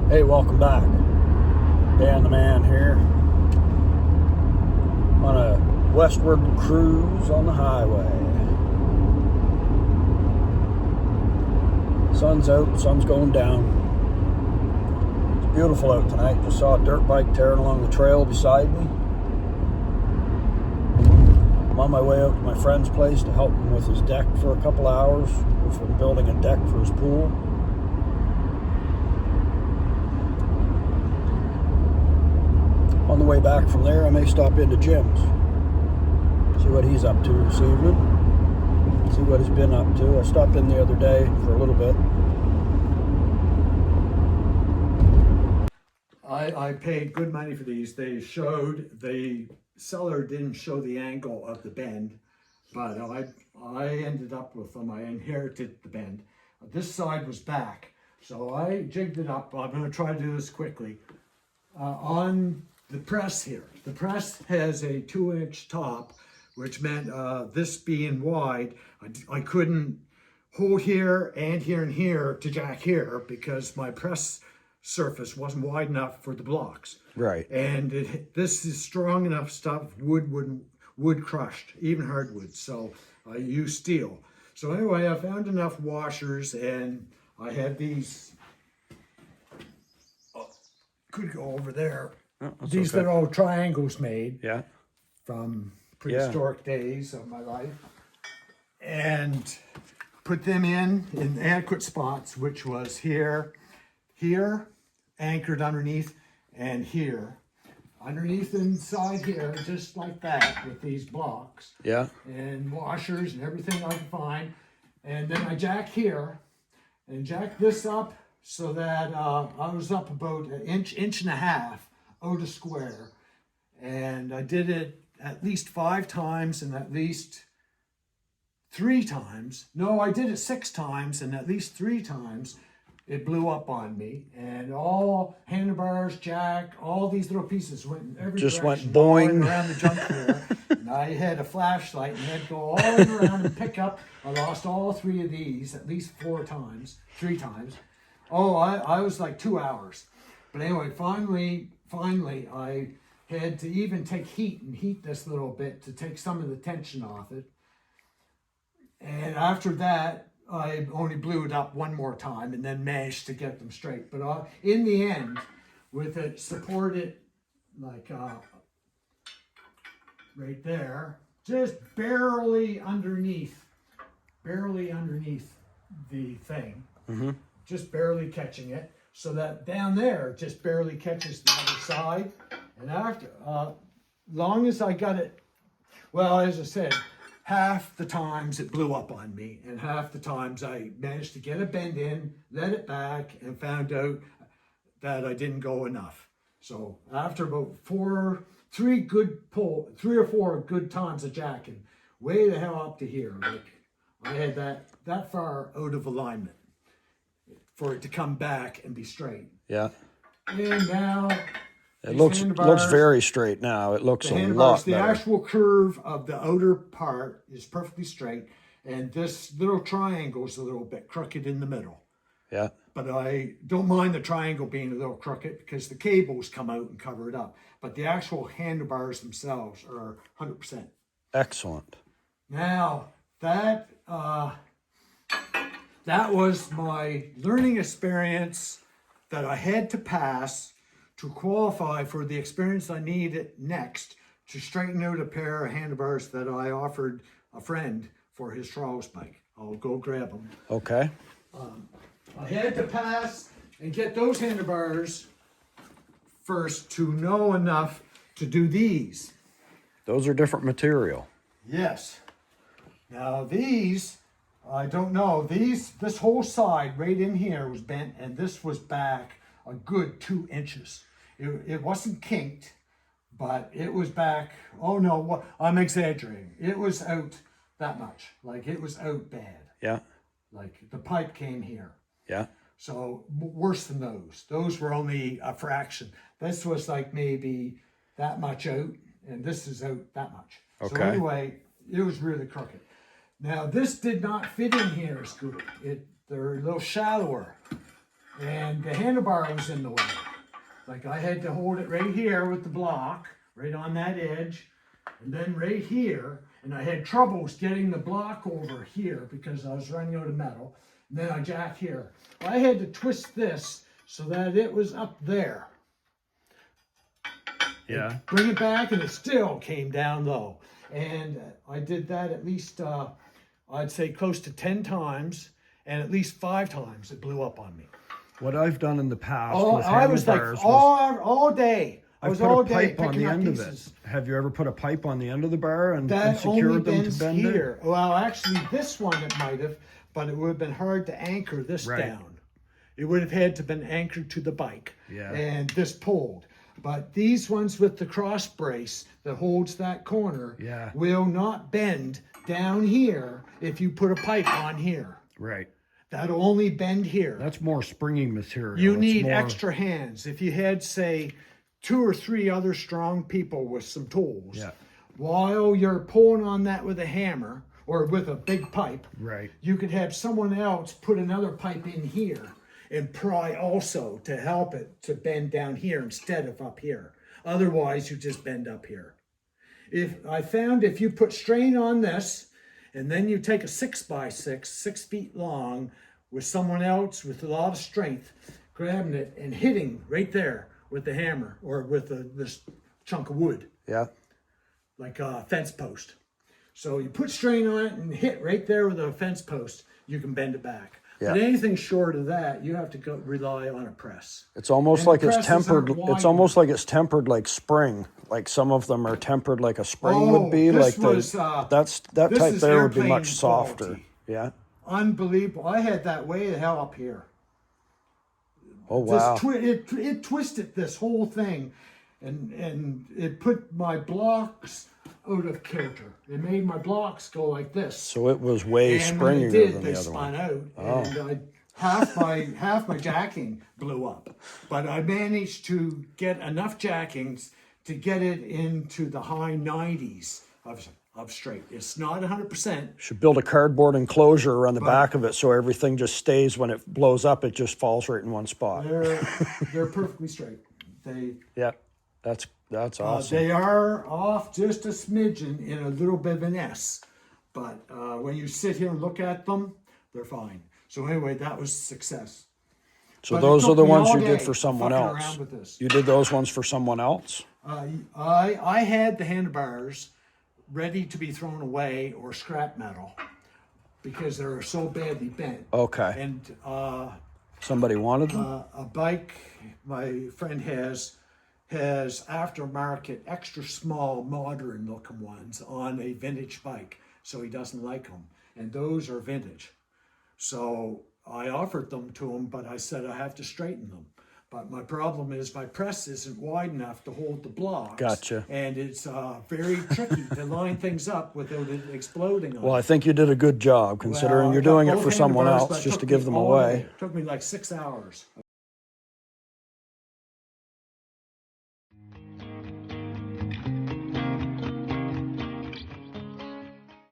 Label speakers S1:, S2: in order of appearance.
S1: Hey, welcome back. Dan the Man here on a westward cruise on the highway. Sun's out, sun's going down. It's beautiful out tonight. Just saw a dirt bike tearing along the trail beside me. I'm on my way out to my friend's place to help him with his deck for a couple hours. We're building a deck for his pool. On the way back from there, I may stop into Jim's. See what he's up to this evening. See what he's been up to. I stopped in the other day for a little bit.
S2: I paid good money for these. They showed, the seller didn't show the angle of the bend, but I ended up with them. I inherited the bend. This side was back, so I jigged it up. I'm going to try to do this quickly. On the press here, the press has a 2-inch top, which meant this being wide, I couldn't hold here and here and here to jack here because my press surface wasn't wide enough for the blocks.
S1: Right.
S2: And this is strong enough stuff, wood crushed, even hardwood. So I used steel. So anyway, I found enough washers, and I had these. Oh, could go over there.
S1: Oh,
S2: These
S1: okay.
S2: little triangles made.
S1: Yeah.
S2: From prehistoric days of my life, and put them in adequate spots, which was here, anchored underneath, and here. Underneath inside here, just like that, with these blocks.
S1: Yeah.
S2: And washers and everything I could find. And then I jack here, and jack this up so that I was up about an inch and a half out of square. And I did it at least 5 times and at least 3 times. No, I did it 6 times and at least 3 times. It blew up on me, and all handlebars, jack, all these little pieces went in every
S1: Just
S2: direction,
S1: went boing
S2: all around the junk there. And I had a flashlight and had to go all the way around and pick up. I lost all 3 of these at least 3 times. Oh, I was like 2 hours. But anyway, finally, I had to even take heat this little bit to take some of the tension off it. And after that, I only blew it up 1 more time and then managed to get them straight. But in the end, with it supported like right there, just barely underneath the thing, just barely catching it, so that down there just barely catches the other side. And after, long as I got it, well, as I said, half the times it blew up on me, and half the times I managed to get a bend in, let it back, and found out that I didn't go enough. So after about 3 or 4 good times of jacking, way the hell up to here, like I had that far out of alignment for it to come back and be straight.
S1: Yeah.
S2: And now
S1: It looks very straight now. It looks a lot better.
S2: The actual curve of the outer part is perfectly straight, and this little triangle is a little bit crooked in the middle.
S1: Yeah.
S2: But I don't mind the triangle being a little crooked because the cables come out and cover it up. But the actual handlebars themselves are 100%.
S1: Excellent.
S2: Now, that was my learning experience that I had to pass to qualify for the experience I needed next to straighten out a pair of handlebars that I offered a friend for his trials bike. I'll go grab them.
S1: Okay.
S2: I had to pass and get those handlebars first to know enough to do these.
S1: Those are different material.
S2: Yes. Now these, I don't know, this whole side right in here was bent, and this was back a good 2 inches. It wasn't kinked, but it was back, oh no, I'm exaggerating. It was out that much, like it was out bad.
S1: Yeah.
S2: Like the pipe came here.
S1: Yeah.
S2: So worse than those. Those were only a fraction. This was like maybe that much out, and this is out that much.
S1: Okay.
S2: So anyway, it was really crooked. Now this did not fit in here as good. They're a little shallower. and the handlebar was in the way. Like I had to hold it right here with the block, right on that edge, and then right here, and I had troubles getting the block over here because I was running out of metal, and then I jack here. I had to twist this so that it was up there.
S1: Yeah.
S2: Bring it back, and it still came down low. And I did that at least, I'd say close to 10 times, and at least 5 times it blew up on me.
S1: What I've done in the past
S2: Oh,
S1: with
S2: I was like
S1: handlebars
S2: all day. I
S1: I've
S2: was
S1: put
S2: all
S1: a
S2: day
S1: pipe on
S2: picking
S1: the
S2: up
S1: end
S2: pieces.
S1: of it. Have you ever put a pipe on the end of the bar and
S2: That only
S1: secured them to
S2: bends
S1: bend
S2: here.
S1: it?
S2: Well, actually, this one it might have, but it would have been hard to anchor this
S1: Right.
S2: down. It would have had to been anchored to the bike.
S1: Yeah.
S2: And this pulled. But these ones with the cross brace that holds that corner
S1: Yeah.
S2: will not bend down here if you put a pipe on here.
S1: Right.
S2: That'll only bend here.
S1: That's more springy material.
S2: You
S1: It's
S2: need
S1: more-
S2: extra hands. If you had, say, 2 or 3 other strong people with some tools,
S1: Yeah.
S2: while you're pulling on that with a hammer or with a big pipe,
S1: Right.
S2: you could have someone else put another pipe in here and pry also to help it to bend down here instead of up here. Otherwise, you just bend up here. If I found if you put strain on this, and then you take a 6x6, 6 feet long, with someone else with a lot of strength, grabbing it and hitting right there with the hammer or with this chunk of wood,
S1: Yeah.
S2: like a fence post. So you put strain on it and hit right there with a fence post, you can bend it back.
S1: Yeah.
S2: But anything short of that, you have to go rely on a press.
S1: It's almost
S2: And
S1: like
S2: the
S1: it's
S2: presses
S1: tempered.
S2: aren't
S1: It's
S2: wide
S1: almost like it's tempered like spring. Like some of them are tempered like a spring would be.
S2: this
S1: Like
S2: was,
S1: that
S2: this
S1: type
S2: is
S1: there would be
S2: airplane
S1: much softer.
S2: quality.
S1: Yeah.
S2: Unbelievable. I had that way the hell up here.
S1: Oh wow.
S2: It twisted this whole thing, and it put my blocks out of kilter. It made my blocks go like this.
S1: So it was way
S2: And when
S1: springier
S2: it did,
S1: than
S2: they
S1: the other
S2: spun
S1: one.
S2: out, and half my jacking blew up. But I managed to get enough jackings to get it into the high 90s of straight. It's not 100%.
S1: Should build a cardboard enclosure around the back of it so everything just stays. When it blows up, it just falls right in one spot.
S2: They're perfectly straight.
S1: Yeah. That's awesome.
S2: They are off just a smidgen in a little bit of an S, but when you sit here and look at them, they're fine. So anyway, that was success.
S1: So
S2: But it
S1: those are
S2: took
S1: the
S2: me
S1: ones
S2: all
S1: you did
S2: day
S1: for someone
S2: fucking
S1: else.
S2: around with this.
S1: You did those ones for someone else?
S2: I had the handlebars ready to be thrown away or scrap metal because they're so badly bent.
S1: Okay.
S2: And
S1: Somebody wanted them?
S2: a bike my friend has aftermarket, extra small, modern looking ones on a vintage bike, so he doesn't like them, and those are vintage. So I offered them to him, but I said I have to straighten them. But my problem is my press isn't wide enough to hold the blocks.
S1: Gotcha.
S2: And it's very tricky to line things up without it exploding on
S1: Well, I
S2: it.
S1: think you did a good job considering
S2: Well,
S1: you're
S2: I got
S1: doing it
S2: both
S1: for someone
S2: handlebars,
S1: else
S2: but it
S1: just to
S2: took
S1: give
S2: me
S1: them
S2: all
S1: away.
S2: day. It took me like 6 hours.